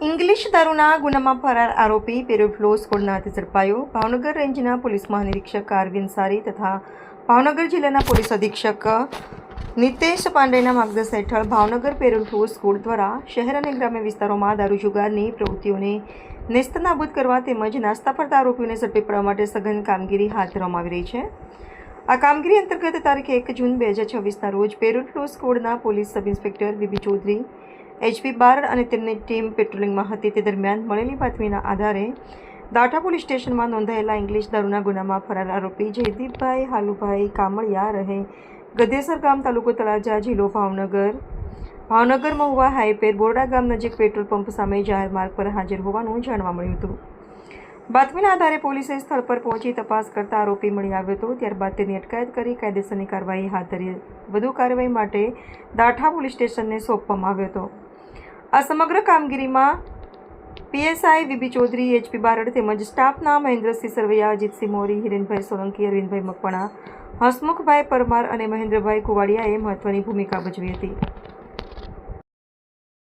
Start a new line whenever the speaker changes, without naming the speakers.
English દારૂના ગુનામાં ફરાર આરોપી પેરોલ ફ્લો સ્કોડના હાથે ઝડપાયો. ભાવનગર રેન્જના પોલીસ મહાનિરીક્ષક અરવિંદ સારી તથા ભાવનગર જિલ્લાના પોલીસ અધિક્ષક નિતેશ પાંડેના માર્ગદર્શન હેઠળ ભાવનગર પેરોલ ફ્લો સ્કોડ દ્વારા શહેર અને ગ્રામ્ય વિસ્તારોમાં દારૂ જુગારની પ્રવૃત્તિઓને નેસ્તનાબૂદ કરવા તેમજ નાસ્તા ફરતા આરોપીઓને ઝડપી પાડવા માટે સઘન કામગીરી હાથ ધરવામાં આવી રહી છે. આ કામગીરી અંતર્ગત તારીખ 1 જૂન 2026ના રોજ પેરોલ ફ્લો સ્કોડના police sub inspector VB Chaudhary HP Barad અને તેમની ટીમ પેટ્રોલિંગમાં હતી. તે દરમિયાન મળેલી બાતમીના આધારે દાઠા પોલીસ સ્ટેશનમાં નોંધાયેલા ઇંગ્લિશ દારૂના ગુનામાં ફરાર આરોપી જયદીપભાઈ હાલુભાઈ કામળિયા રહે ગધેસર ગામ, તાલુકો તળાજા, જિલ્લો ભાવનગર મહુવા હાઈપેર બોરડા ગામ નજીક પેટ્રોલ પંપ સામે જાહેર માર્ગ પર હાજર હોવાનું જાણવા મળ્યું હતું. બાતમીના આધારે પોલીસે સ્થળ પર પહોંચી તપાસ કરતા આરોપી મળી આવ્યો હતો. ત્યારબાદ તેની અટકાયત કરી કાયદેસરની કાર્યવાહી હાથ ધરી. વધુ કાર્યવાહી માટે દાઠા પોલીસ સ્ટેશનને સોંપવામાં આવ્યો હતો. આ સમગ્ર કામગીરીમાં PSI V B Chaudhary, HP Barad તેમજ સ્ટાફના મહેન્દ્રસિંહ સરવૈયા, અજીતસિંહ મોરી, હિરેનભાઈ સોલંકી, અરવિંદભાઈ મકવાણા, હસમુખભાઈ પરમાર અને મહેન્દ્રભાઈ કુવાડિયાએ મહત્વની ભૂમિકા ભજવી હતી.